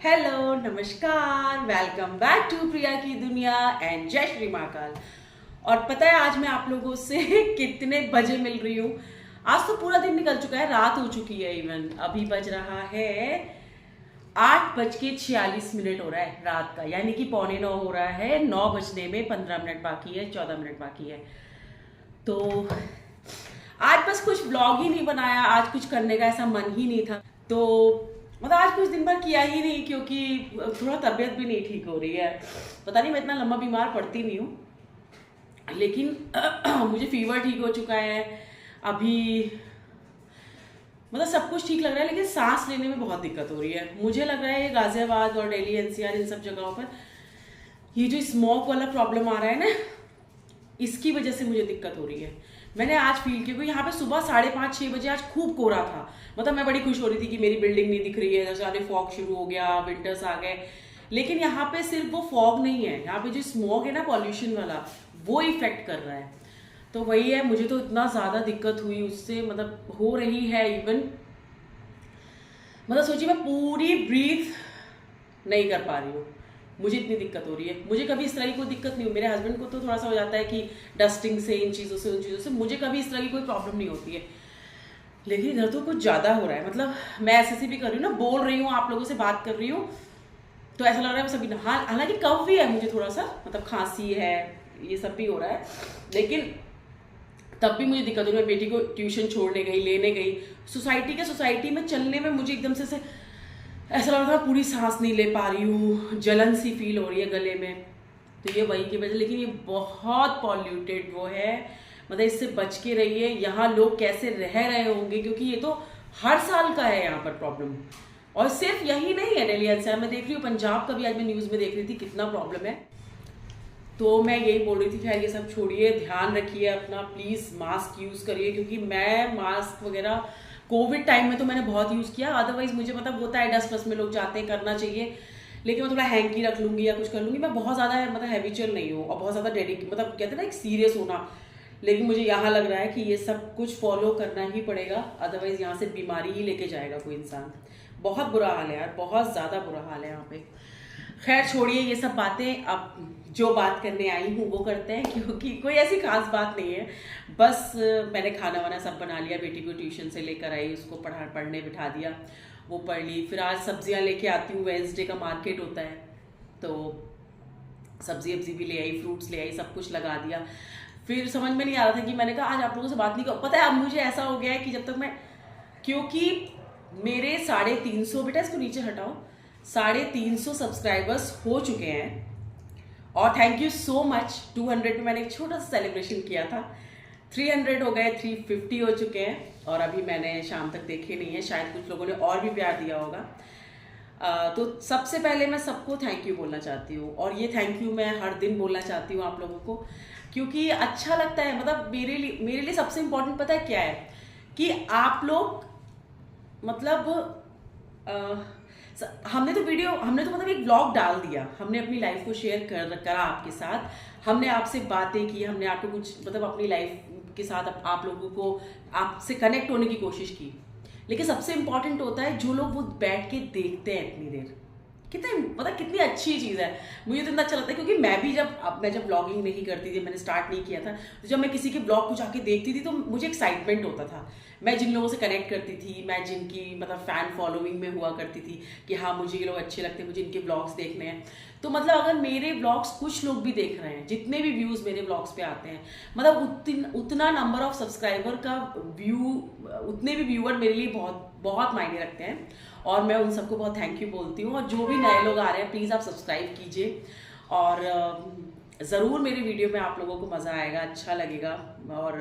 Hello, नमस्कार, welcome back to प्रिया की दुनिया एंड जय श्री महाकाल। और पता है आज मैं आप लोगों से कितने बजे मिल रही हूँ? आज तो पूरा दिन निकल चुका है, रात हो चुकी है। इवन अभी बज रहा है 8:46 हो रहा है रात का, यानी कि 8:45 हो रहा है। 9 बजने में 15 मिनट बाकी है, 14 मिनट बाकी है। तो आज बस कुछ ब्लॉग ही नहीं बनाया, आज कुछ करने का ऐसा मन ही नहीं था। तो मतलब आज कुछ दिन भर किया ही नहीं, क्योंकि थोड़ा तबीयत भी नहीं ठीक हो रही है। पता नहीं, मैं इतना लंबा बीमार पड़ती नहीं हूँ, लेकिन मुझे फीवर ठीक हो चुका है अभी। मतलब सब कुछ ठीक लग रहा है, लेकिन सांस लेने में बहुत दिक्कत हो रही है। मुझे लग रहा है ये गाजियाबाद और दिल्ली एनसीआर इन सब जगहों पर ये जो स्मोक वाला प्रॉब्लम आ रहा है ना, इसकी वजह से मुझे दिक्कत हो रही है। मैंने आज फील किया, क्योंकि यहाँ पे सुबह 5:30-6 बजे आज खूब कोहरा था। मतलब मैं बड़ी खुश हो रही थी कि मेरी बिल्डिंग नहीं दिख रही है, जैसे आने फॉग शुरू हो गया, विंटर्स आ गए। लेकिन यहाँ पे सिर्फ वो फॉग नहीं है, यहाँ पे जो स्मोक है ना, पॉल्यूशन वाला, वो इफेक्ट कर रहा है। तो वही है, मुझे तो इतना ज़्यादा दिक्कत हुई उससे, मतलब हो रही है इवन। मतलब सोचिए, मैं पूरी ब्रीथ नहीं कर पा रही हूँ, मुझे इतनी दिक्कत हो रही है। मुझे कभी इस तरह की कोई दिक्कत नहीं हुई। मेरे हस्बैंड को तो थोड़ा सा हो जाता है कि डस्टिंग से, इन चीज़ों से, उन चीज़ों से। मुझे कभी इस तरह की कोई प्रॉब्लम नहीं होती है, लेकिन इधर तो कुछ ज़्यादा हो रहा है। मतलब मैं ऐसे भी कर रही हूँ ना, बोल रही हूँ, आप लोगों से बात कर रही हूँ, तो ऐसा लग रहा है मैं सभी। हालांकि कफ भी है मुझे थोड़ा सा, मतलब खांसी है, ये सब भी हो रहा है, लेकिन तब भी मुझे दिक्कत हो रही है। बेटी को ट्यूशन छोड़ने गई, लेने गई, सोसाइटी में चलने में मुझे एकदम से ऐसा लग रहा था पूरी सांस नहीं ले पा रही हूँ, जलन सी फील हो रही है गले में। तो ये वही की वजह। लेकिन ये बहुत पॉल्यूटेड वो है, मतलब इससे बच के रहिए। यहाँ लोग कैसे रह रहे होंगे, क्योंकि ये तो हर साल का है यहाँ पर प्रॉब्लम। और सिर्फ यही नहीं है, दिल्ली एनसीआर मैं देख रही हूँ, पंजाब का भी आज मैं न्यूज़ में देख रही थी कितना प्रॉब्लम है। तो मैं यही बोल रही थी, खैर ये सब छोड़िए, ध्यान रखिए अपना, प्लीज़ मास्क यूज़ करिए। क्योंकि मैं मास्क वगैरह कोविड टाइम में तो मैंने बहुत यूज़ किया, अदरवाइज मुझे मतलब होता है डस्ट वस्ट में लोग जाते हैं, करना चाहिए, लेकिन मैं थोड़ा हैंकी रख लूँगी या कुछ कर लूँगी। मैं बहुत ज़्यादा मतलब हैबिचुअल नहीं हूँ, और बहुत ज़्यादा मतलब कहते हैं ना एक सीरियस होना। लेकिन मुझे यहाँ लग रहा है कि ये सब कुछ फॉलो करना ही पड़ेगा, अदरवाइज यहाँ से बीमारी ही लेके जाएगा कोई इंसान। बहुत बुरा हाल है यार, बहुत ज़्यादा बुरा हाल है यहाँ पे। खैर छोड़िए ये सब बातें, अब जो बात करने आई हूँ वो करते हैं, क्योंकि कोई ऐसी खास बात नहीं है। बस मैंने खाना वाना सब बना लिया, बेटी को ट्यूशन से लेकर आई, उसको पढ़ने बिठा दिया, वो पढ़ ली। फिर आज सब्जियाँ लेके आती हूँ, वेडनेसडे का मार्केट होता है, तो सब्जी वब्जी भी ले आई, फ्रूट्स ले आई, सब कुछ लगा दिया। फिर समझ में नहीं आ रहा था कि मैंने कहा आज आप लोगों से बात नहीं कर। पता है अब मुझे ऐसा हो गया है कि जब तक मैं, क्योंकि मेरे 350, बेटा इसको नीचे हटाओ, 350 सब्सक्राइबर्स हो चुके हैं। और थैंक यू सो मच। 200 में मैंने एक छोटा सा सेलिब्रेशन किया था, 300 हो गए, 350 हो चुके हैं, और अभी मैंने शाम तक देखे नहीं है, शायद कुछ लोगों ने और भी प्यार दिया होगा। तो सबसे पहले मैं सबको थैंक यू बोलना चाहती हूँ, और ये थैंक यू मैं हर दिन बोलना चाहती हूँ आप लोगों को, क्योंकि अच्छा लगता है। मतलब मेरे लिए सबसे इम्पोर्टेंट पता है क्या है, कि आप लोग मतलब हमने तो मतलब एक ब्लॉग डाल दिया, हमने अपनी लाइफ को शेयर करा आपके साथ, हमने आपसे बातें की, हमने आपको कुछ मतलब अपनी लाइफ के साथ आप लोगों को आपसे कनेक्ट होने की कोशिश की। लेकिन सबसे इंपॉर्टेंट होता है जो लोग वो बैठ के देखते हैं इतनी देर, कितना मतलब कितनी अच्छी चीज़ है। मुझे तो इतना अच्छा लगता है, क्योंकि मैं जब ब्लॉगिंग नहीं करती थी, मैंने स्टार्ट नहीं किया था, तो जब मैं किसी के ब्लॉग को जाके देखती थी तो मुझे एक्साइटमेंट होता था। मैं जिन लोगों से कनेक्ट करती थी, मैं जिनकी मतलब फ़ैन फॉलोइंग में हुआ करती थी कि हाँ मुझे ये लोग अच्छे लगते हैं, मुझे इनके ब्लॉग्स देखने हैं, तो मतलब अगर मेरे ब्लॉग्स कुछ लोग भी देख रहे हैं, जितने भी व्यूज़ मेरे ब्लॉग्स पे आते हैं, मतलब उतना नंबर ऑफ सब्सक्राइबर का व्यू, उतने भी व्यूअर मेरे लिए बहुत बहुत मायने रखते हैं, और मैं उन सबको बहुत थैंक यू बोलती हूँ। और जो भी नए लोग आ रहे हैं, प्लीज़ आप सब्सक्राइब कीजिए, और ज़रूर मेरी वीडियो में आप लोगों को मज़ा आएगा, अच्छा लगेगा। और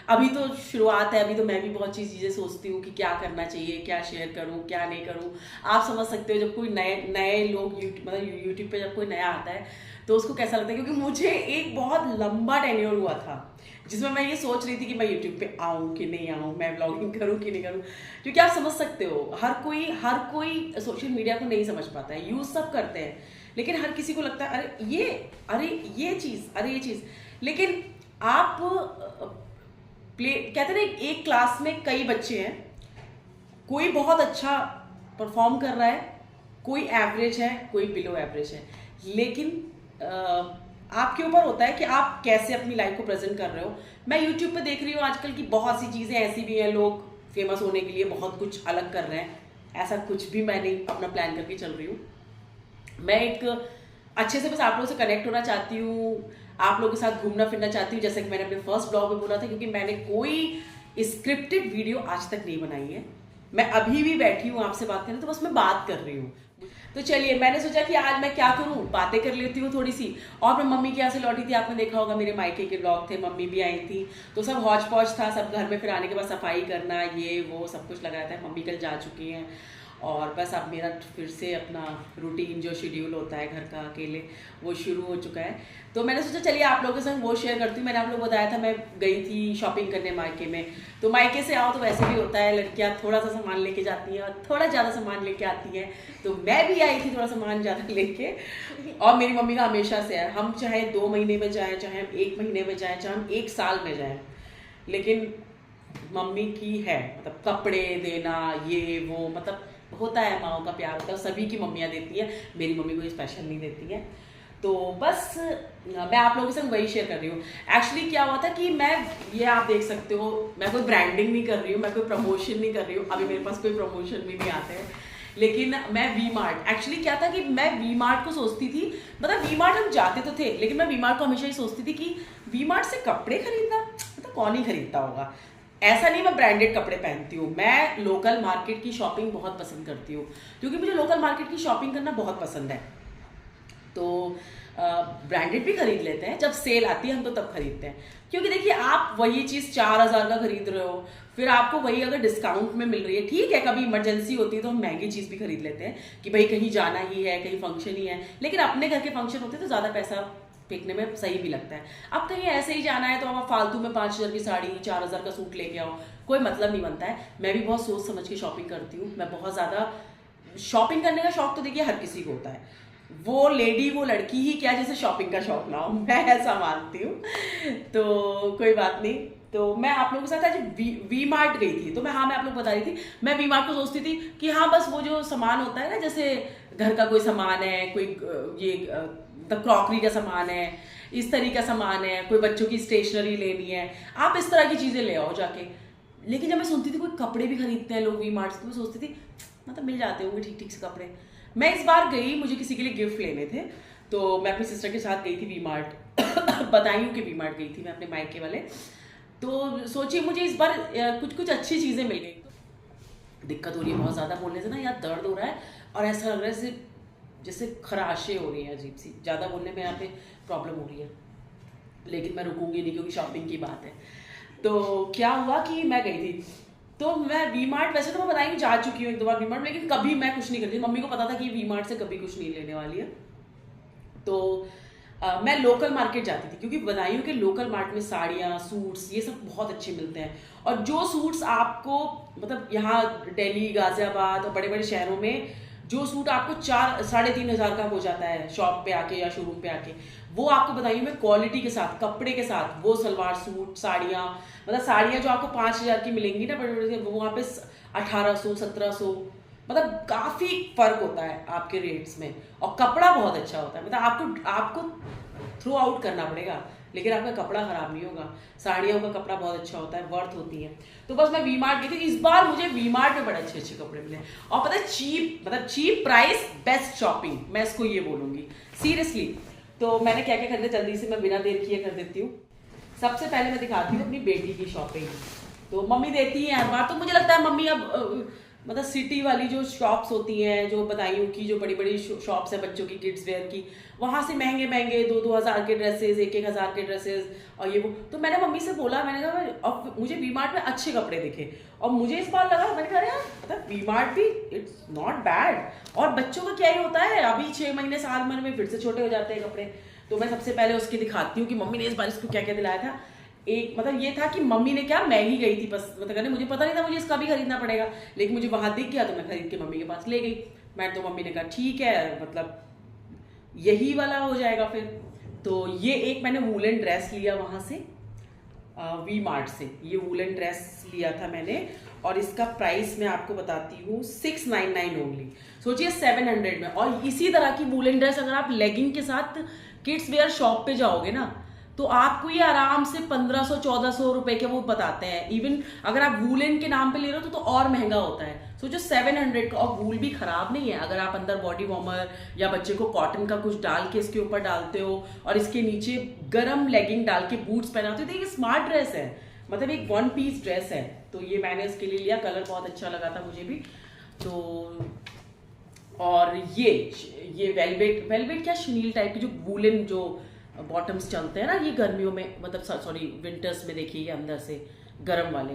अभी तो शुरुआत है, अभी तो मैं भी बहुत चीज़ें सोचती हूँ कि क्या करना चाहिए, क्या शेयर करूँ, क्या नहीं करूँ। आप समझ सकते हो, जब कोई नए लोग यूट्यूब पे जब कोई नया आता है तो उसको कैसा लगता है, क्योंकि मुझे एक बहुत लंबा टेन्योर हुआ था जिसमें मैं ये सोच रही थी कि मैं यूट्यूब पे आऊँ कि नहीं आऊँ, मैं ब्लॉगिंग करूँ कि नहीं करूँ। क्योंकि आप समझ सकते हो, हर कोई सोशल मीडिया को नहीं समझ पाता है, यूज़ सब करते हैं, लेकिन हर किसी को लगता है अरे ये चीज़। लेकिन आप कहते हैं ना, एक क्लास में कई बच्चे हैं, कोई बहुत अच्छा परफॉर्म कर रहा है, कोई एवरेज है, कोई बिलो एवरेज है, लेकिन आपके ऊपर होता है कि आप कैसे अपनी लाइफ को प्रेजेंट कर रहे हो। मैं यूट्यूब पे देख रही हूँ आजकल की बहुत सी चीज़ें ऐसी भी हैं, लोग फेमस होने के लिए बहुत कुछ अलग कर रहे हैं। ऐसा कुछ भी मैं नहीं अपना प्लान करके चल रही हूँ। मैं एक अच्छे से बस आप लोगों से कनेक्ट होना चाहती हूँ, आप लोगों के साथ घूमना फिरना चाहती हूँ, जैसे कि मैंने अपने फर्स्ट ब्लॉग में बोला था, क्योंकि मैंने कोई स्क्रिप्टेड वीडियो आज तक नहीं बनाई है। मैं अभी भी बैठी हूँ आपसे बात करने, तो बस मैं बात कर रही हूँ। तो चलिए, मैंने सोचा कि आज मैं क्या करूँ, बातें कर लेती हूँ थोड़ी सी। और मैं मम्मी के यहाँ से लौटी थी, आपने देखा होगा मेरे मायके के ब्लॉग थे, मम्मी भी आई थी, तो सब हौच पौच था, सब घर में फिर आने के बाद सफाई करना, ये वो सब कुछ लगाया था। मम्मी कल जा चुकी हैं और बस अब मेरा फिर से अपना रूटीन जो शेड्यूल होता है घर का अकेले, वो शुरू हो चुका है। तो मैंने सोचा चलिए आप लोगों के संग वो शेयर करती हूँ। मैंने आप लोगों को बताया था मैं गई थी शॉपिंग करने मायके में। तो मायके से आओ तो वैसे भी होता है, लड़कियाँ थोड़ा सा सामान लेके जाती हैं और थोड़ा ज़्यादा सामान लेके आती हैं। तो मैं भी आई थी थोड़ा सामान ज़्यादा लेके, और मेरी मम्मी का हमेशा से है, हम चाहे 2 महीने में जाएँ, चाहे हम 1 महीने में जाएँ, चाहे हम 1 साल में जाएँ, लेकिन मम्मी की है मतलब कपड़े देना, ये वो, मतलब होता है, माओ का प्यार होता है, सभी की मम्मियाँ देती हैं, मेरी मम्मी कोई स्पेशल नहीं देती है। तो बस मैं आप लोगों के संग वही शेयर कर रही हूँ। एक्चुअली क्या हुआ था कि मैं, ये आप देख सकते हो, मैं कोई ब्रांडिंग नहीं कर रही हूँ, मैं कोई प्रमोशन नहीं कर रही हूँ, अभी मेरे पास कोई प्रमोशन भी नहीं आते हैं, लेकिन मैं वी मार्ट, एक्चुअली क्या था कि मैं वी मार्ट को सोचती थी, मतलब वी मार्ट हम जाते तो थे, लेकिन मैं वी मार्ट को हमेशा ही सोचती थी कि वी मार्ट से कपड़े खरीदना, मतलब कौन ही खरीदता होगा। ऐसा नहीं मैं ब्रांडेड कपड़े पहनती हूँ, मैं लोकल मार्केट की शॉपिंग बहुत पसंद करती हूँ, क्योंकि मुझे लोकल मार्केट की शॉपिंग करना बहुत पसंद है। तो ब्रांडेड भी खरीद लेते हैं, जब सेल आती है हम तो तब खरीदते हैं, क्योंकि देखिए आप वही चीज़ 4,000 का खरीद रहे हो, फिर आपको वही अगर डिस्काउंट में मिल रही है, ठीक है कभी इमरजेंसी होती है तो हम महंगी चीज़ भी खरीद लेते हैं कि भाई कहीं जाना ही है, कहीं फंक्शन ही है, लेकिन अपने घर के फंक्शन होते हैं तो ज़्यादा पैसा फेंकने में सही भी लगता है। अब कहीं ऐसे ही जाना है तो आप फालतू में 5,000 की साड़ी, 4,000 का सूट लेके आओ, कोई मतलब नहीं बनता है। मैं भी बहुत सोच समझ के शॉपिंग करती हूँ, मैं बहुत ज़्यादा शॉपिंग करने का शौक तो देखिए हर किसी को होता है, वो लेडी वो लड़की ही क्या जैसे शॉपिंग का शौक ना हो, मैं ऐसा मानती हूँ। तो कोई बात नहीं, तो मैं आप लोगों के साथ आज वी मार्ट गई थी। तो मैं आप लोग बता रही थी, मैं वी मार्ट को सोचती थी कि हाँ बस वो जो सामान होता है ना, जैसे घर का कोई सामान है, कोई ये मतलब क्रॉकरी का सामान है, इस तरह का सामान है, कोई बच्चों की स्टेशनरी लेनी है, आप इस तरह की चीज़ें ले आओ जाके। लेकिन जब मैं सुनती थी कोई कपड़े भी खरीदते हैं लोग वी मार्ट से, तो मैं सोचती थी मतलब मिल जाते होंगे ठीक ठीक से कपड़े। मैं इस बार गई, मुझे किसी के लिए गिफ्ट लेने थे, तो मैं अपनी सिस्टर के साथ गई थी वी मार्ट बताई कि वी मार्ट गई थी मैं अपने मायके वाले। तो सोचिए मुझे इस बार कुछ अच्छी चीज़ें मिल गई। दिक्कत हो रही है बहुत ज़्यादा बोलने से ना, यार दर्द हो रहा है और ऐसा लग रहा है जैसे खराशें हो रही हैं अजीब सी, ज़्यादा बोलने में यहाँ पे प्रॉब्लम हो रही है, लेकिन मैं रुकूंगी नहीं क्योंकि शॉपिंग की बात है। तो क्या हुआ कि मैं गई थी, तो मैं वी मार्ट, वैसे तो मैं बताई जा चुकी हूँ 1-2 बार वी मार्ट, लेकिन कभी मैं कुछ नहीं करती, मम्मी को पता था कि वी मार्ट से कभी कुछ नहीं लेने वाली है। तो मैं लोकल मार्केट जाती थी, क्योंकि बदायूं के लोकल मार्ट में साड़ियाँ, सूट्स, ये सब बहुत अच्छे मिलते हैं। और जो सूट्स आपको मतलब यहाँ दिल्ली, गाजियाबाद और बड़े बड़े शहरों में जो सूट आपको 4-3.5 हज़ार का हो जाता है शॉप पे आके या शोरूम पे आके, वो आपको बदायूं में क्वालिटी के साथ, कपड़े के साथ, वो सलवार सूट, साड़ियाँ, मतलब साड़ियाँ जो आपको 5,000 की मिलेंगी ना बड़े बड़े, वो वहाँ पे 1,800, 1,700, मतलब काफ़ी फर्क होता है आपके रेट्स में। और कपड़ा बहुत अच्छा होता है, मतलब आपको थ्रू आउट करना पड़ेगा, लेकिन आपका कपड़ा खराब नहीं होगा। साड़ियों का कपड़ा बहुत अच्छा होता है, वर्थ होती है। तो बस मैं वी मार्ट गई थी, इस बार मुझे वी मार्ट में बड़े अच्छे अच्छे कपड़े मिले, और पता है चीप, मतलब चीप प्राइस बेस्ट शॉपिंग, मैं इसको ये बोलूँगी सीरियसली। तो मैंने क्या क्या खरीदा, जल्दी से मैं बिना देर किए कर देती हूँ। सबसे पहले मैं दिखाती हूँ अपनी बेटी की शॉपिंग। तो मम्मी देती है हर बार, तो मुझे लगता है मम्मी अब मतलब सिटी वाली जो शॉप्स होती हैं, जो बदायूं की जो बड़ी बड़ी शॉप्स है बच्चों की किड्स वेयर की, वहाँ से महंगे महंगे 2-2 हज़ार के ड्रेसेस, 1-1 हज़ार के ड्रेसेस और ये वो। तो मैंने मम्मी से बोला, मैंने कहा अब मुझे वी मार्ट में अच्छे कपड़े दिखे, और मुझे इस बार लगा, मैंने कहा यार मतलब वी मार्ट भी इट्स नॉट बैड। और बच्चों का क्या ही होता है, अभी 6 महीने साल भर में फिर से छोटे हो जाते हैं कपड़े। तो मैं सबसे पहले उसकी दिखाती हूँ कि मम्मी ने इस बार इसको क्या क्या दिलाया था। एक मतलब ये था कि मम्मी ने क्या, मैं ही गई थी बस, मतलब कहने मुझे पता नहीं था मुझे इसका भी खरीदना पड़ेगा, लेकिन मुझे वहां दिख गया तो मैं खरीद के मम्मी के पास ले गई। मैं तो मम्मी ने कहा ठीक है, मतलब यही वाला हो जाएगा फिर। तो ये एक मैंने वूलन ड्रेस लिया वहां से, वी मार्ट से, ये वूलन ड्रेस लिया था मैंने। और इसका प्राइस मैं आपको बताती हूँ 699 ओनली। सोचिए 700 में। और इसी तरह की वूलन ड्रेस अगर आप लेगिंग के साथ किड्स वेयर शॉप पे जाओगे ना तो आपको ये आराम से 1500-1400 रुपए के वो बताते हैं। इवन अगर आप वूलन के नाम पे ले रहे हो तो और महंगा होता है। सोचो 700 का, और वूल भी खराब नहीं है। अगर आप अंदर बॉडी वार्मर या बच्चे को कॉटन का कुछ डाल के इसके ऊपर डालते हो और इसके नीचे गर्म लेगिंग डाल के बूट्स पहनाते हो तो ये स्मार्ट ड्रेस है, मतलब एक 1 पीस ड्रेस है। तो ये मैंने इसके लिए लिया, कलर बहुत अच्छा लगा था मुझे भी। तो और ये वेलवेट क्या शनील टाइप की जो वूलन जो बॉटम्स चलते हैं ना ये गर्मियों में, मतलब सॉरी विंटर्स में, देखिए ये अंदर से गर्म वाले,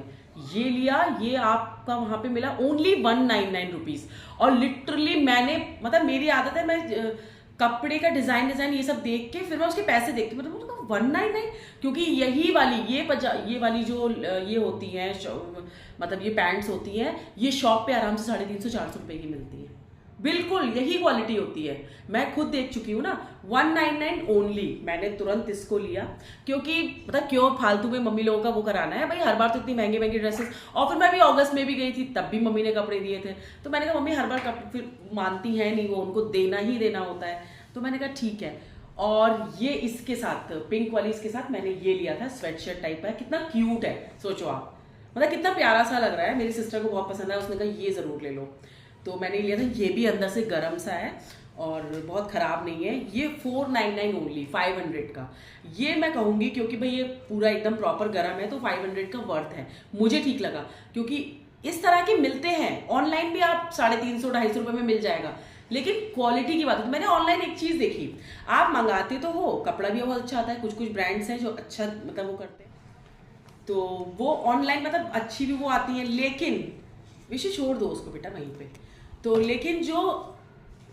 ये लिया। ये आपका वहां पे मिला ओनली 199 रुपीज। और लिटरली मैंने, मतलब मेरी आदत है, मैं कपड़े का डिजाइन ये सब देख के फिर मैं उसके पैसे देखती हूँ, मतलब 199, क्योंकि यही वाली ये वाली जो ये होती है, मतलब ये पैंट्स होती हैं, ये शॉप पे आराम से 350-400 रुपए की मिलती है। बिल्कुल यही क्वालिटी होती है, मैं खुद देख चुकी हूँ ना। 199 ओनली। मैंने तुरंत इसको लिया क्योंकि मतलब क्यों फालतू में मम्मी लोगों का वो कराना है भाई, हर बार तो इतनी महंगी महंगी ड्रेसेस। और फिर मैं भी अगस्त में भी गई थी, तब भी मम्मी ने कपड़े दिए थे, तो मैंने कहा मम्मी हर बार कपड़े फिर मानती हैं नहीं, वो उनको देना ही देना होता है। तो मैंने कहा ठीक है। और ये इसके साथ पिंक वाली इसके साथ मैंने ये लिया था, स्वेटशर्ट टाइप है, कितना क्यूट है सोचो आप, मतलब कितना प्यारा सा लग रहा है। मेरी सिस्टर को बहुत पसंद है, उसने कहा ये जरूर ले लो, तो मैंने लिया था। ये भी अंदर से गर्म सा है और बहुत खराब नहीं है। ये 499 ओनली, 500 का। ये मैं कहूंगी क्योंकि भाई ये पूरा एकदम प्रॉपर गर्म है तो 500 का वर्थ है, मुझे ठीक लगा। क्योंकि इस तरह के मिलते हैं ऑनलाइन भी, आप 350-250 रुपए में मिल जाएगा, लेकिन क्वालिटी की बात है। तो मैंने ऑनलाइन एक चीज देखी, आप मंगाते तो हो, कपड़ा भी बहुत अच्छा आता है, कुछ कुछ ब्रांड्स हैं जो अच्छा मतलब वो करते हैं, तो वो ऑनलाइन मतलब अच्छी भी वो आती है, लेकिन विषय छोड़ दो उसको बेटा वहीं पे। तो लेकिन जो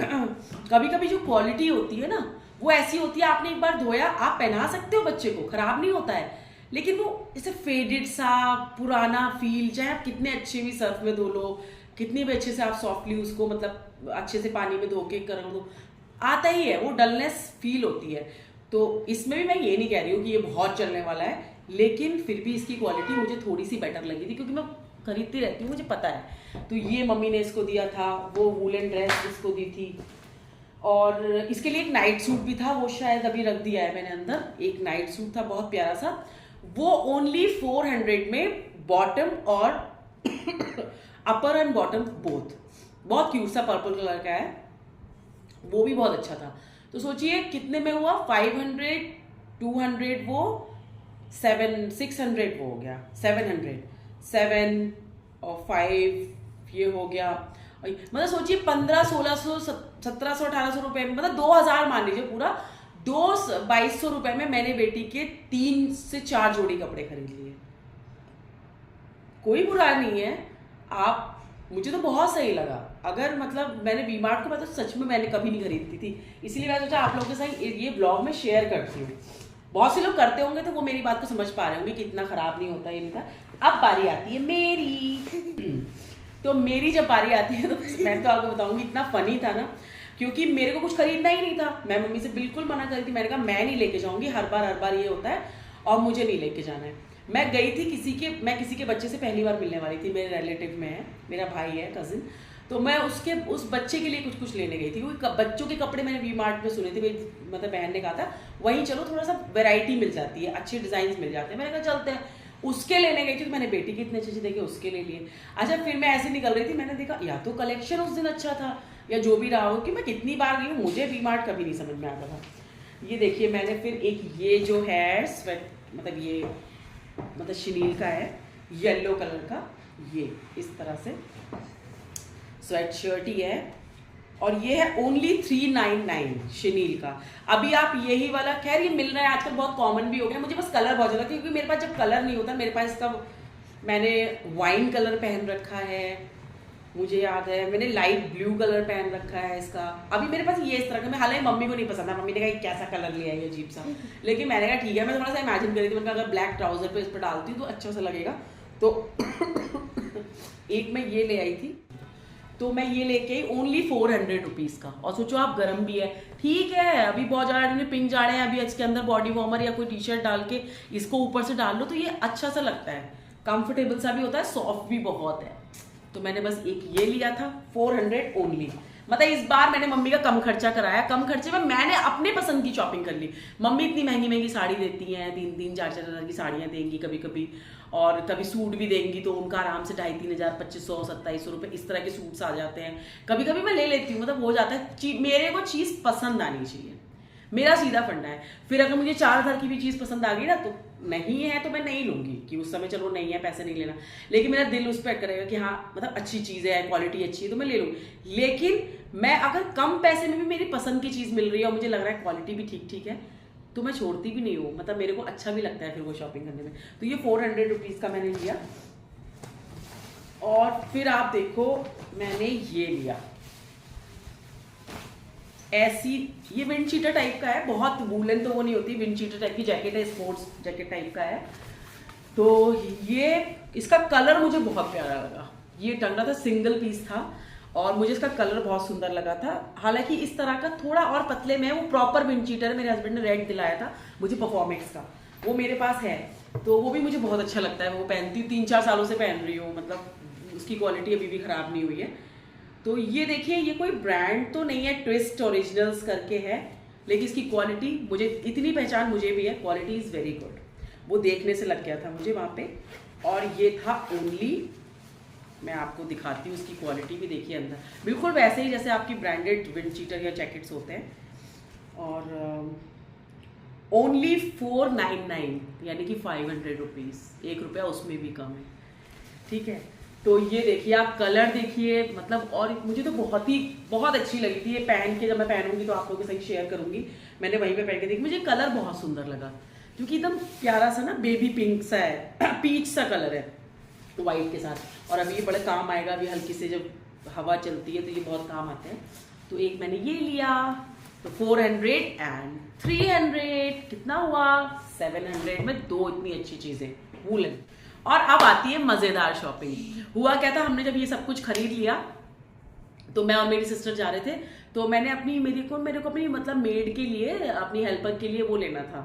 कभी कभी जो क्वालिटी होती है ना वो ऐसी होती है, आपने एक बार धोया, आप पहना सकते हो बच्चे को, खराब नहीं होता है, लेकिन वो जैसे फेडेड सा पुराना फील, चाहे आप कितने अच्छे भी सर्फ में धो लो, कितने भी अच्छे से आप सॉफ्टली उसको मतलब अच्छे से पानी में धो के कर दो, आता ही है, वो डलनेस फील होती है। तो इसमें भी मैं ये नहीं कह रही हूँ कि ये बहुत चलने वाला है, लेकिन फिर भी इसकी क्वालिटी मुझे थोड़ी सी बेटर लगी थी क्योंकि मैं खरीदती रहती हूँ, मुझे पता है। तो ये मम्मी ने इसको दिया था, वो वूलन ड्रेस इसको दी थी, और इसके लिए एक नाइट सूट भी था, वो शायद अभी रख दिया है मैंने अंदर। एक नाइट सूट था बहुत प्यारा सा, वो ओनली 400 में, बॉटम और अपर एंड बॉटम बोथ, बहुत क्यूट सा पर्पल कलर का है, वो भी बहुत अच्छा था। तो सोचिए कितने में हुआ, 500, 200 वो 600 वो हो गया, 7 और 5 ये हो गया, मतलब सोचिए 1500-1600 1700-1800 रुपए में, मतलब 2000 मान लीजिए पूरा, 2200 रुपए में मैंने बेटी के 3 से 4 जोड़ी कपड़े खरीद लिए। कोई बुरा नहीं है, आप, मुझे तो बहुत सही लगा। अगर मतलब मैंने वी-मार्ट को, मतलब सच में मैंने कभी नहीं खरीदती थी, इसीलिए मैं सोचा आप लोगों के साथ ये ब्लॉग में शेयर करती हूँ। बहुत से लोग करते होंगे तो वो मेरी बात को समझ पा रहे होंगे कि इतना खराब नहीं होता, ये नहीं था। अब बारी आती है मेरी तो मेरी जब बारी आती है तो मैं तो आपको बताऊंगी, इतना फनी था ना, क्योंकि मेरे को कुछ खरीदना ही नहीं था। मैं मम्मी से बिल्कुल मना कर रही थी, मैंने कहा मैं नहीं लेके जाऊंगी, हर बार ये होता है और मुझे नहीं लेके जाना है। मैं गई थी किसी के बच्चे से पहली बार मिलने वाली थी, मेरे रिलेटिव में है, मेरा भाई है, कजिन, तो मैं उस बच्चे के लिए कुछ लेने गई थी। वो बच्चों के कपड़े मैंने वी-मार्ट में सुने थे, मतलब बहन ने कहा था वहीं चलो, थोड़ा सा वैरायटी मिल जाती है, अच्छे डिजाइन मिल जाते हैं। मैंने कहा चलते हैं, उसके लेने गई थी, तो मैंने बेटी के इतने अच्छे देखे, उसके ले लिए। अच्छा, फिर मैं ऐसे निकल रही थी, मैंने देखा या तो कलेक्शन उस दिन अच्छा था या जो भी रहा हो, कि मैं कितनी बार गई हूँ, मुझे वी-मार्ट कभी नहीं समझ में आता था। ये देखिए, मैंने फिर एक ये जो है स्वेट, मतलब ये मतलब शनील का है, येलो कलर का, ये इस तरह से स्वेट शर्ट ही है, और ये है ओनली 399 शनील का। अभी आप यही वाला, खैर ये मिल रहा है आजकल, बहुत कॉमन भी हो गया, मुझे बस कलर बहुत अच्छा लगता है, क्योंकि मेरे पास जब कलर नहीं होता, मेरे पास इसका, मैंने वाइन कलर पहन रखा है, मुझे याद है मैंने लाइट ब्लू कलर पहन रखा है इसका। अभी मेरे पास ये इस तरह का, मैं हालांकि मम्मी को नहीं पसंद है, मम्मी ने कहा कैसा कलर लिया है ये अजीब सा, लेकिन मैंने कहा ठीक है, मैं थोड़ा सा इमेजिन करी थी, मैंने कहा अगर ब्लैक ट्राउजर पे इस पर डालती हूँ तो अच्छा सा लगेगा, तो एक मैं ये ले आई थी, तो मैं ये लेके आई ओनली 400 रुपीज़ का। और सोचो आप, गर्म भी है, ठीक है, अभी बहुत ज़्यादा पिंक जा रहे हैं, अभी इसके अंदर बॉडी वार्मर या कोई टी शर्ट डाल के इसको ऊपर से डाल लो तो ये अच्छा सा लगता है, कंफर्टेबल सा भी होता है, सॉफ्ट भी बहुत है। तो मैंने बस एक ये लिया था 400 ओनली। मतलब इस बार मैंने मम्मी का कम खर्चा कराया, कम खर्चे में मैंने अपने पसंद की शॉपिंग कर ली। मम्मी इतनी महंगी महंगी साड़ी देती हैं, 3-4 हज़ार की साड़ियाँ देंगी कभी कभी, और कभी सूट भी देंगी तो उनका आराम से 2,500-3,000 2,500-2,700 रुपये इस तरह के सूट्स आ जाते हैं। कभी कभी मैं ले लेती हूँ, मतलब हो जाता है। मेरे को चीज़ पसंद आनी चाहिए, मेरा सीधा फंडा है। फिर अगर मुझे 4,000 की भी चीज़ पसंद आ गई ना, तो नहीं है तो मैं नहीं लूंगी, कि उस समय चलो नहीं है, पैसे नहीं लेना, लेकिन मेरा दिल उस पर करेगा कि हाँ मतलब अच्छी चीज़ है, क्वालिटी अच्छी है, तो मैं ले लूँ। लेकिन मैं अगर कम पैसे में भी मेरी पसंद की चीज़ मिल रही है और मुझे लग रहा है क्वालिटी भी ठीक ठीक है, तो मैं छोड़ती भी नहीं हूँ। मतलब मेरे को अच्छा भी लगता है फिर वो शॉपिंग करने में। तो ये 400 रुपीज़ का मैंने लिया। और फिर आप देखो मैंने ये लिया, ऐसी, ये विंड चीटर टाइप का है, बहुत वूलन तो वो नहीं होती, विंड चीटर टाइप की जैकेट है, स्पोर्ट्स जैकेट टाइप का है। तो ये, इसका कलर मुझे बहुत प्यारा लगा। ये टंगा था, सिंगल पीस था, और मुझे इसका कलर बहुत सुंदर लगा था। हालांकि इस तरह का थोड़ा और पतले में, वो प्रॉपर विंड चीटर है, मेरे हस्बैंड ने रेड दिलाया था मुझे परफॉर्मेक्स का, वो मेरे पास है, तो वो भी मुझे बहुत अच्छा लगता है। वो पहनती 3-4 सालों से पहन रही हूँ, मतलब उसकी क्वालिटी अभी भी ख़राब नहीं हुई है। तो ये देखिए, ये कोई ब्रांड तो नहीं है, ट्विस्ट ओरिजिनल्स करके है, लेकिन इसकी क्वालिटी, मुझे इतनी पहचान मुझे भी है, क्वालिटी इज़ वेरी गुड। वो देखने से लग गया था मुझे वहाँ पे। और ये था ओनली, मैं आपको दिखाती हूँ इसकी क्वालिटी भी, देखिए अंदर बिल्कुल वैसे ही जैसे आपकी ब्रांडेड विंड चीटर या जैकेट्स होते हैं। और ओनली 499, यानी कि 500 रुपीज़, 1 रुपया उसमें भी कम है, ठीक है। तो ये देखिए आप, कलर देखिए, मतलब, और मुझे तो बहुत अच्छी लगी थी ये पहन के। जब मैं पहनूंगी तो आप लोगों के साथ शेयर करूंगी। मैंने वहीं पे पहन के देखी, मुझे कलर बहुत सुंदर लगा, क्योंकि एकदम प्यारा सा ना, बेबी पिंक सा है, पीच सा कलर है वाइट के साथ। और अभी ये बड़े काम आएगा, अभी हल्की से जब हवा चलती है तो ये बहुत काम आते हैं। तो एक मैंने ये लिया, तो 400 एंड 300 कितना हुआ, 700 में 2 इतनी अच्छी चीज़ें वूलन। और अब आती है मज़ेदार शॉपिंग। हुआ क्या था, हमने जब ये सब कुछ खरीद लिया, तो मैं और मेरी सिस्टर जा रहे थे, तो मैंने मेरे को अपनी मतलब मेड के लिए, अपनी हेल्पर के लिए वो लेना था,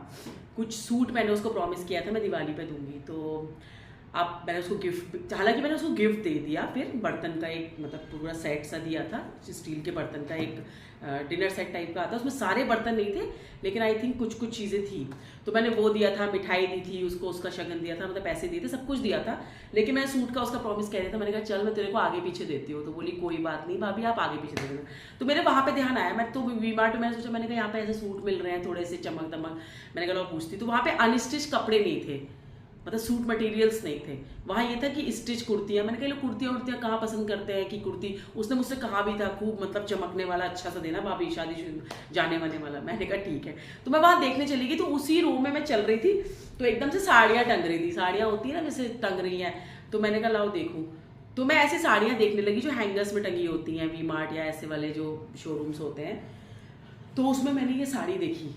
कुछ सूट मैंने उसको प्रॉमिस किया था मैं दिवाली पे दूंगी। तो अब मैंने उसको गिफ्ट, हालांकि मैंने उसको गिफ्ट दे दिया, फिर बर्तन का एक, मतलब पूरा सेट सा दिया था, स्टील के बर्तन का एक डिनर सेट टाइप का आता, उसमें सारे बर्तन नहीं थे, लेकिन आई थिंक कुछ कुछ चीज़ें थी, तो मैंने वो दिया था, मिठाई दी थी उसको, उसका शगन दिया था, मतलब पैसे दिए थे, सब कुछ दिया था। लेकिन मैं सूट का उसका प्रॉमिस कह रहा था, मैंने कहा चल मैं तेरे को आगे पीछे देती हूँ, तो बोली कोई बात नहीं भाभी, आप आगे पीछे दे देना। तो मेरे वहाँ पे ध्यान आया, मैं तो वी-मार्ट, मैंने सोचा, मैंने कहा यहाँ पे ऐसे सूट मिल रहे हैं थोड़े से चमक दमक, मैंने कहा लो पूछती, तो वहाँ पे अनस्टिच कपड़े नहीं थे, मतलब सूट मटेरियल्स नहीं थे, वहाँ ये था कि स्टिच कुर्तियाँ। मैंने कहा लोग कुर्तियाँ कहाँ पसंद करते हैं कि कुर्ती, उसने मुझसे कहा भी था खूब मतलब चमकने वाला अच्छा सा देना भाभी, शादी जाने वाने वाला। मैंने कहा ठीक है। तो मैं वहाँ देखने चली गई, तो उसी रूम में मैं चल रही थी, तो एकदम से साड़ियाँ टंग रही थी, साड़ियाँ होती है ना जैसे टंग रही हैं, तो मैंने कहा लाओ देखूँ। तो मैं ऐसी साड़ियाँ देखने लगी जो हैंगर्स में टंगी होती हैं, वी-मार्ट या ऐसे वाले जो शोरूम्स होते हैं, तो उसमें मैंने ये साड़ी देखी।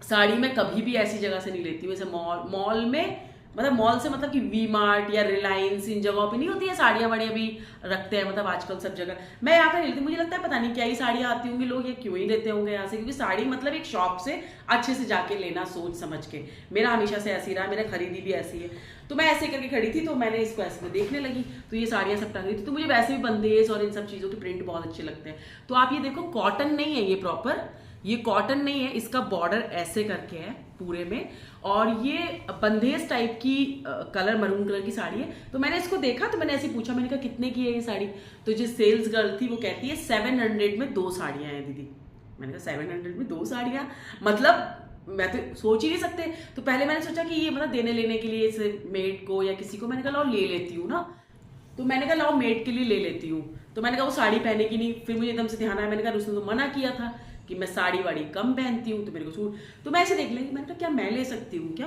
साड़ी मैं कभी भी ऐसी जगह से नहीं लेती हूँ, जैसे मॉल में, मतलब मॉल से मतलब कि वी-मार्ट या रिलायंस, इन जगहों पे नहीं होती है साड़ियाँ बड़ी अभी रखते हैं, मतलब आजकल सब जगह। मैं यहाँ पर नहीं लेती, मुझे लगता है पता नहीं क्या ही साड़ियाँ आती होंगी, लोग ये क्यों ही देते होंगे यहाँ से, क्योंकि साड़ी मतलब एक शॉप से अच्छे से जाके लेना, सोच समझ के। मेरा हमेशा से ऐसी रहा, मेरा खरीदी भी ऐसी है। तो मैं ऐसे करके खड़ी थी, तो मैंने इसको ऐसे में देखने लगी, तो ये साड़ियाँ सब टंग रही थी, तो मुझे वैसे भी बंदेज और इन सब चीज़ों के प्रिंट बहुत अच्छे लगते हैं। तो आप ये देखो, कॉटन नहीं है ये, प्रॉपर ये कॉटन नहीं है, इसका बॉर्डर ऐसे करके है पूरे में, और ये बंदेज टाइप की कलर, मरून कलर की साड़ी है। तो मैंने इसको देखा, तो मैंने ऐसे पूछा, मैंने कहा कितने की है ये साड़ी, तो जो सेल्स गर्ल थी वो कहती है 700 में 2 साड़ियाँ हैं दीदी। मैंने कहा 700 में 2 साड़ियाँ, मतलब मैं तो सोच ही नहीं सकते। तो पहले मैंने सोचा कि ये मतलब देने लेने के लिए इसे मेड को या किसी को, मैंने कहा लाओ ले लेती हूँ ना, तो मैंने कहा लाओ मेड के लिए ले लेती हूँ। तो मैंने कहा वो साड़ी पहनेगी नहीं, फिर मुझे एकदम से ध्यान आया, मैंने कहा उसने तो मना किया था कि मैं साड़ी वाड़ी कम पहनती हूँ, तो मेरे को सूट, तो मैं ऐसे देख लेंगी, मैंने कहा क्या मैं ले सकती हूँ क्या,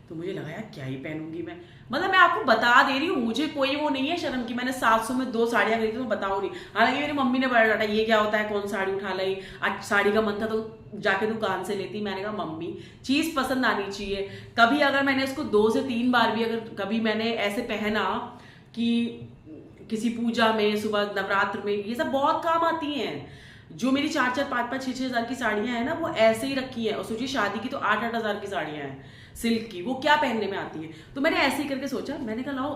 तो मुझे लगा यार क्या ही पहनूंगी मैं, मतलब मैं आपको बता दे रही हूँ, मुझे कोई वो नहीं है शर्म की, मैंने 700 में 2 साड़ियाँ खरीदी, तो मैं बताऊँ नहीं। हालांकि मेरी मम्मी ने बड़ा डांटा, ये क्या होता है, कौन साड़ी उठा लाई, आज साड़ी का मन था तो जाके दुकान से लेती। मैंने कहा मम्मी चीज़ पसंद आनी चाहिए। कभी अगर मैंने इसको 2 से 3 बार भी अगर कभी मैंने ऐसे पहना कि किसी पूजा में, सुबह नवरात्र में, ये सब बहुत काम आती हैं, जो मेरी 4-4, 5-5, 6-6 हज़ार की साड़ियां हैं ना, वो ऐसे ही रखी है। और सोचिए शादी की तो 8-8 हज़ार की साड़ियां हैं सिल्क की, वो क्या पहनने में आती है। तो मैंने ऐसे ही करके सोचा, मैंने कहा लाओ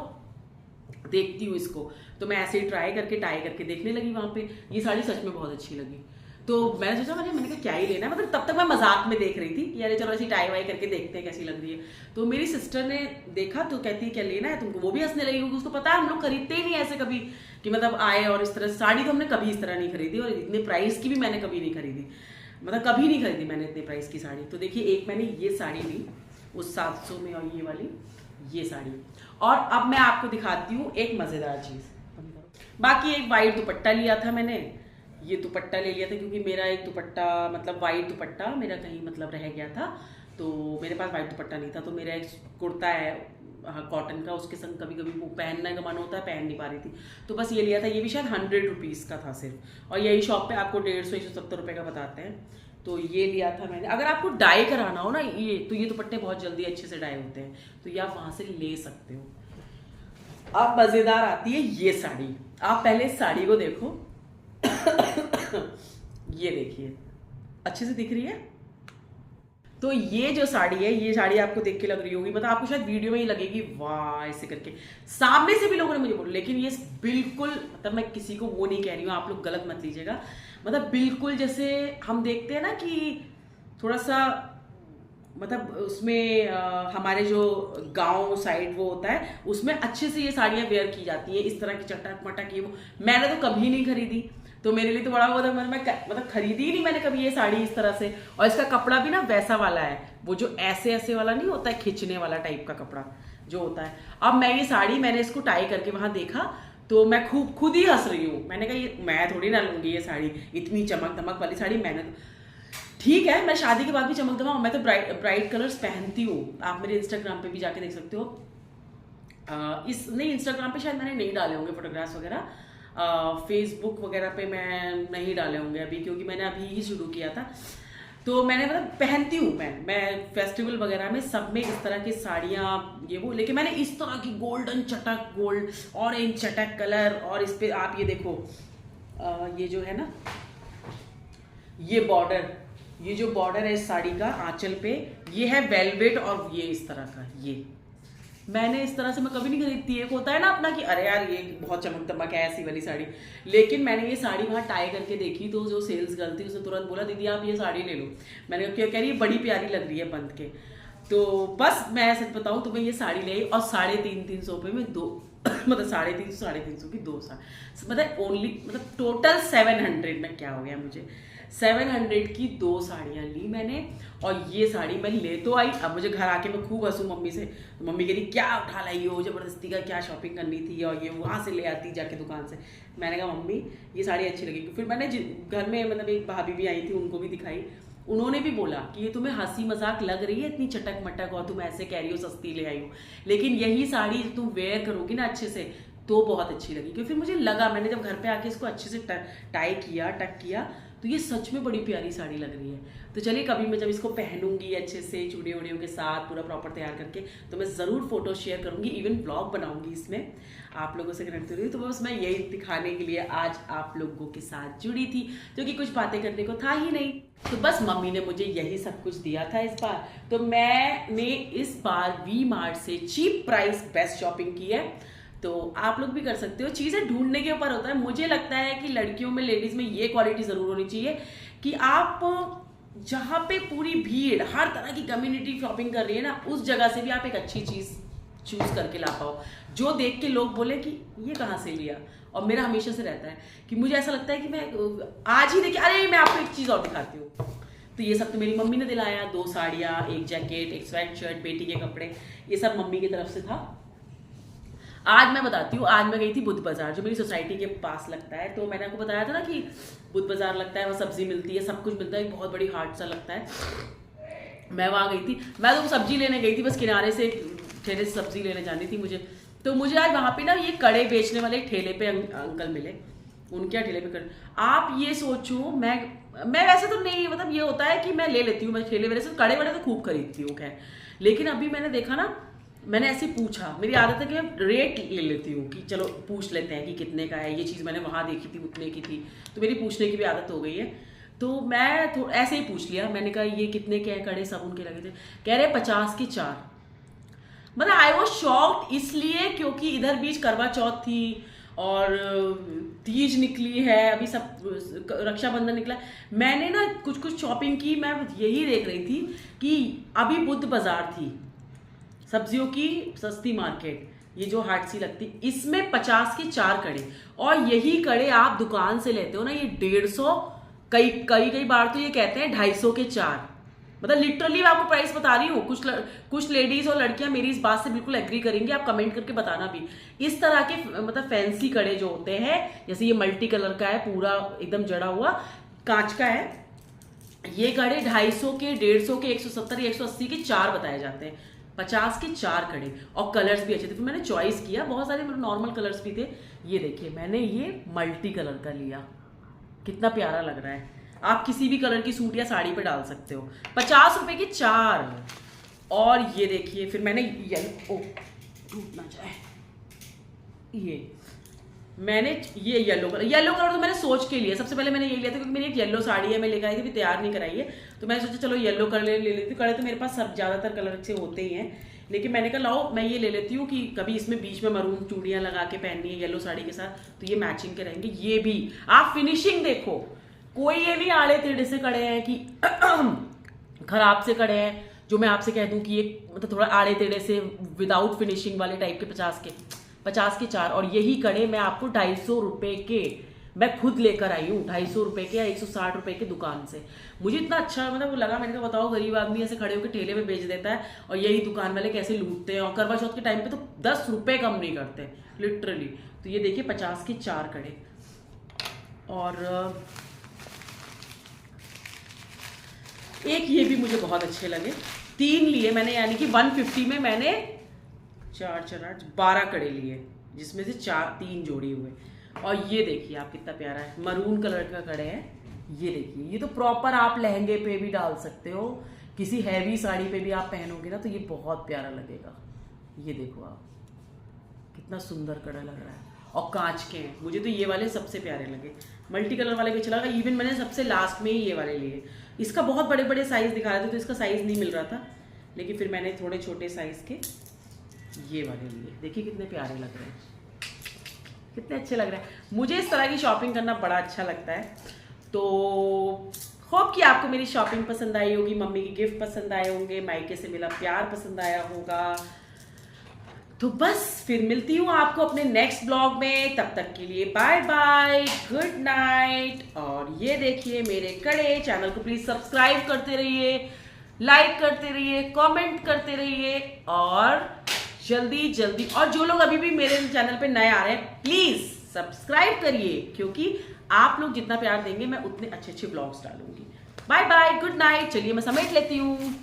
देखती हूँ इसको। तो मैं ऐसे ही ट्राई करके देखने लगी वहां पे। ये साड़ी सच में बहुत अच्छी लगी। तो मैंने सोचा, मैंने कहा क्या ही लेना है, मतलब तब तक मैं मजाक में देख रही थी कि यार चलो ऐसी टाई वाई करके देखते हैं कैसी लग रही है। तो मेरी सिस्टर ने देखा तो कहती है क्या लेना है तुमको। वो भी हंसने लगी क्योंकि उसको पता है हम लोग खरीदते ही नहीं ऐसे कभी कि मतलब आए और इस तरह। साड़ी तो हमने कभी इस तरह नहीं खरीदी, और इतने प्राइस की भी मैंने कभी नहीं खरीदी, मतलब कभी नहीं खरीदी मैंने इतने प्राइस की साड़ी। तो देखिए, एक मैंने ये साड़ी ली उस 700 में, और ये वाली ये साड़ी। और अब मैं आपको दिखाती हूँ एक मजेदार चीज। बाकी एक वाइट दुपट्टा लिया था मैंने, ये दुपट्टा ले लिया था क्योंकि मेरा एक दुपट्टा, मतलब वाइट दुपट्टा मेरा कहीं मतलब रह गया था, तो मेरे पास वाइट दुपट्टा नहीं था। तो मेरा एक कुर्ता है कॉटन का, उसके संग कभी कभी वो पहनने का मन होता है, पहन नहीं पा रही थी, तो बस ये लिया था। ये भी शायद 100 रुपीज़ का था सिर्फ, और यही शॉप पे आपको 150-170 रुपये का बताते हैं। तो ये लिया था मैंने। अगर आपको डाई कराना हो ना ये, तो ये दुपट्टे बहुत जल्दी अच्छे से डाई होते हैं, तो ये आप वहां से ले सकते हो। अब मजेदार आती है ये साड़ी। आप पहले इस साड़ी को देखो ये देखिए, अच्छे से दिख रही है। तो ये जो साड़ी है, ये साड़ी आपको देख के लग रही होगी, मतलब आपको शायद वीडियो में ही लगेगी वाह ऐसे करके, सामने से भी लोगों ने मुझे बोला, लेकिन ये बिल्कुल, मतलब मैं किसी को वो नहीं कह रही हूँ, आप लोग गलत मत लीजिएगा, मतलब बिल्कुल जैसे हम देखते हैं ना कि थोड़ा सा मतलब उसमें हमारे जो गांव साइड वो होता है, उसमें अच्छे से ये साड़ियाँ वेयर की जाती है, इस तरह की चटक मटक। ये वो मैंने तो कभी नहीं खरीदी, तो मेरे लिए तो बड़ा हुआ था, मैं मतलब खरीदी ही नहीं मैंने कभी ये साड़ी इस तरह से। और इसका कपड़ा भी ना वैसा वाला है, वो जो ऐसे ऐसे वाला नहीं होता है, खींचने वाला टाइप का कपड़ा जो होता है। अब मैं ये साड़ी, मैंने इसको टाई करके वहां देखा तो मैं खुद ही हंस रही हूँ। मैंने कहा ये मैं थोड़ी ना लूंगी ये साड़ी, इतनी चमक दमक वाली साड़ी। मैंने ठीक है, मैं शादी के बाद भी चमक दमा, मैं तो ब्राइट कलर्स पहनती हूँ। आप मेरे इंस्टाग्राम पे भी जाके देख सकते हो। नहीं, इंस्टाग्राम पे शायद मैंने नहीं डाले होंगे फोटोग्राफ्स वगैरह, फेसबुक वगैरह पे मैं नहीं डाले होंगे अभी, क्योंकि मैंने अभी ही शुरू किया था। तो मैंने मतलब पहनती हूँ मैं फेस्टिवल वगैरह में सब में इस तरह की साड़ियाँ ये वो, लेकिन मैंने इस तरह की गोल्डन चटक, गोल्ड ऑरेंज चटक कलर, और इस पे आप ये देखो ये जो है ना, ये बॉर्डर, ये जो बॉर्डर है इस साड़ी का आंचल पे, ये है वेलवेट, और ये इस तरह का, ये मैंने इस तरह से मैं कभी नहीं खरीदती। एक होता है ना अपना कि अरे यार ये बहुत चमक दमक है ऐसी वाली साड़ी, लेकिन मैंने ये साड़ी वहाँ टाई करके देखी तो जो सेल्स गर्ल थी उसने तुरंत बोला दीदी आप ये साड़ी ले लो। मैंने कहा कह रही है बड़ी प्यारी लग रही है बंद के। तो बस मैं सच बताऊँ तो मैं ये साड़ी ले आई, और 350 रुपये में दो मतलब 350 की दो साड़ी, मतलब ओनली, मतलब टोटल 700 में, क्या हो गया मुझे, 700 की दो साड़ियाँ ली मैंने। और ये साड़ी मैं ले तो आई, अब मुझे घर आके मैं खूब हंसूँ मम्मी से, तो मम्मी कह रही क्या उठा लाई हो जबरदस्ती का, क्या शॉपिंग करनी थी, और ये वहाँ से ले आती जाके दुकान से। मैंने कहा मम्मी ये साड़ी अच्छी लगेगी। फिर मैंने घर में मतलब एक भाभी भी आई थी, उनको भी दिखाई, उन्होंने भी बोला कि ये तुम्हें हंसी मजाक लग रही है इतनी चटक मटक, और तुम ऐसे कह रही हो सस्ती ले आई हो, लेकिन यही साड़ी तुम वेयर करोगी ना अच्छे से तो बहुत अच्छी लगी। क्योंकि फिर मुझे लगा, मैंने जब घर पे आके इसको अच्छे से टाई किया, टक किया, तो ये सच में बड़ी प्यारी साड़ी लग रही है। तो चलिए कभी मैं जब इसको पहनूंगी अच्छे से चूड़ियों उड़ियों के साथ पूरा प्रॉपर तैयार करके, तो मैं ज़रूर फोटो शेयर करूंगी, इवन ब्लॉग बनाऊंगी इसमें आप लोगों से कनेक्ट करूँगी। तो बस मैं यही दिखाने के लिए आज आप लोगों के साथ जुड़ी थी, क्योंकि कुछ बातें करने को था ही नहीं। तो बस मम्मी ने मुझे यही सब कुछ दिया था इस बार। तो मैंने इस बार वी मार्ट से चीप प्राइस बेस्ट शॉपिंग की है, तो आप लोग भी कर सकते हो। चीज़ें ढूंढने के ऊपर होता है। मुझे लगता है कि लड़कियों में, लेडीज में ये क्वालिटी ज़रूर होनी चाहिए कि आप जहाँ पे पूरी भीड़, हर तरह की कम्युनिटी शॉपिंग कर रही है ना, उस जगह से भी आप एक अच्छी चीज़ चूज करके ला पाओ, जो देख के लोग बोले कि ये कहाँ से लिया। और मेरा हमेशा से रहता है कि मुझे ऐसा लगता है कि मैं आज ही देखिए, अरे मैं आपको एक चीज़ और दिखाती हूँ। तो ये सब तो मेरी मम्मी ने दिलाया, 2 साड़ियाँ, एक जैकेट, एक स्वेट शर्ट, बेटी के कपड़े, ये सब मम्मी की तरफ से था। आज मैं बताती हूँ, आज मैं गई थी बुद्ध बाजार, जो मेरी सोसाइटी के पास लगता है। तो मैंने आपको बताया था ना कि बुद्ध बाजार लगता है, वहाँ सब्जी मिलती है, सब कुछ मिलता है, बहुत बड़ी हाट सा लगता है। मैं वहाँ गई थी, मैं तो सब्जी लेने गई थी, बस किनारे से ठेले से सब्जी लेने जानी थी मुझे। तो मुझे आज वहाँ पे ना ये कड़े बेचने वाले ठेले पे अंकल मिले। उनके ठेले पे कड़े, आप ये सोचो, मैं वैसे तो नहीं, मतलब ये होता है कि मैं ले लेती हूँ, मैं ठेले वेले से कड़े वड़े तो खूब खरीदती हूँ खैर, लेकिन अभी मैंने देखा ना मैंने ऐसे पूछा, मेरी आदत है कि मैं रेट ले लेती हूँ कि चलो पूछ लेते हैं कि कितने का है, ये चीज़ मैंने वहाँ देखी थी उतने की थी, तो मेरी पूछने की भी आदत हो गई है। तो मैं ऐसे ही पूछ लिया, मैंने कहा ये कितने के हैं कड़े, सब उनके लगे थे, कह रहे 50 के 4। मतलब आई वॉज शॉक्ड, इसलिए क्योंकि इधर बीच करवा चौथ थी और तीज निकली है, अभी सब रक्षाबंधन निकला। मैंने ना कुछ कुछ शॉपिंग की, मैं यही देख रही थी कि अभी बुद्ध बाजार थी, सब्जियों की सस्ती मार्केट, ये जो हाट सी लगती, इसमें 50 के 4 कड़े, और यही कड़े आप दुकान से लेते हो ना, ये 150, कई कई कई बार तो ये कहते हैं 250 के 4। मतलब लिटरली मैं आपको प्राइस बता रही हूँ। कुछ लेडीज और लड़कियां मेरी इस बात से बिल्कुल एग्री करेंगी, आप कमेंट करके बताना भी। इस तरह के मतलब फैंसी कड़े जो होते हैं, जैसे ये मल्टी कलर का है, पूरा एकदम जड़ा हुआ कांच का है, ये कड़े 250 के, 150 के, 170 या 180 के 4 बताए जाते हैं। 50 के 4 कड़े, और कलर्स भी अच्छे थे। फिर मैंने चॉइस किया, बहुत सारे मतलब नॉर्मल कलर्स भी थे। ये देखिए, मैंने ये मल्टी कलर का लिया, कितना प्यारा लग रहा है। आप किसी भी कलर की सूट या साड़ी पे डाल सकते हो। 50 रुपए के 4। और ये देखिए, फिर मैंने येलो, टूट ना जाए, मैंने ये येलो कलर तो मैंने सोच के लिया। सबसे पहले मैंने ये लिया था क्योंकि मेरी एक येलो साड़ी है, मैं लेकर आई थी, तैयार नहीं कराई है, तो मैंने सोचा चलो येलो कलर ले लेती हूँ। कलर तो मेरे पास सब ज़्यादातर कलर से होते ही हैं, लेकिन मैंने कहा लाओ मैं ये ले लेती हूँ कि कभी इसमें बीच में मरून चूड़ियाँ लगा के पहननी है येलो साड़ी के साथ, तो ये मैचिंग के रहेंगे। ये भी आप फिनिशिंग देखो, कोई ये नहीं आड़े टेढ़े से कड़े हैं कि खराब से कड़े हैं, जो मैं आपसे कह दूं कि ये मतलब थोड़ा आड़े टेढ़े से विदाउट फिनिशिंग वाले टाइप के 50 के 4। और यही कड़े मैं आपको 250 रुपए के मैं खुद लेकर आई हूँ, 250 रुपए के या 160 रुपए के दुकान से। मुझे इतना अच्छा मतलब वो लगा, मैंने कहा बताओ गरीब आदमी ऐसे खड़े होकर ठेले में बेच देता है, और यही दुकान वाले कैसे लूटते हैं। और करवा चौथ के टाइम पे तो 10 रुपए कम नहीं करते लिटरली। तो ये देखिए 50 के 4 कड़े। और एक ये भी मुझे बहुत अच्छे लगे, 3 लिए मैंने, यानी कि 150 में मैंने 4 4 8 12 कड़े लिए, जिसमें से 3 जोड़े हुए। और ये देखिए आप, कितना प्यारा है, मरून कलर का कड़े है। ये देखिए, ये तो प्रॉपर आप लहंगे पे भी डाल सकते हो, किसी हैवी साड़ी पे भी आप पहनोगे ना तो ये बहुत प्यारा लगेगा। ये देखो आप, कितना सुंदर कड़ा लग रहा है, और कांच के हैं। मुझे तो ये वाले सबसे प्यारे लगे, मल्टी कलर वाले भी अच्छा लगा। इवन मैंने सबसे लास्ट में ही ये वाले लिए। इसका बहुत बड़े बड़े साइज दिखा रहे थे तो इसका साइज नहीं मिल रहा था, लेकिन फिर मैंने थोड़े छोटे साइज के ये वाले लिए। देखिए कितने प्यारे लग रहे हैं, कितने अच्छे लग रहे हैं। मुझे इस तरह की शॉपिंग करना बड़ा अच्छा लगता है। तो होप कि आपको मेरी शॉपिंग पसंद आई होगी, मम्मी के गिफ्ट पसंद आए होंगे, मायके से मिला प्यार पसंद आया होगा। तो बस फिर मिलती हूँ आपको अपने नेक्स्ट ब्लॉग में, तब तक के लिए बाय बाय, गुड नाइट। और ये देखिए मेरे कड़े, चैनल को प्लीज सब्सक्राइब करते रहिए, लाइक करते रहिए, कमेंट करते रहिए, और जल्दी जल्दी, और जो लोग अभी भी मेरे चैनल पे नए आ रहे हैं प्लीज सब्सक्राइब करिए, क्योंकि आप लोग जितना प्यार देंगे मैं उतने अच्छे अच्छे ब्लॉग्स डालूंगी। Bye bye, good night. चलिए मैं समेट लेती हूँ।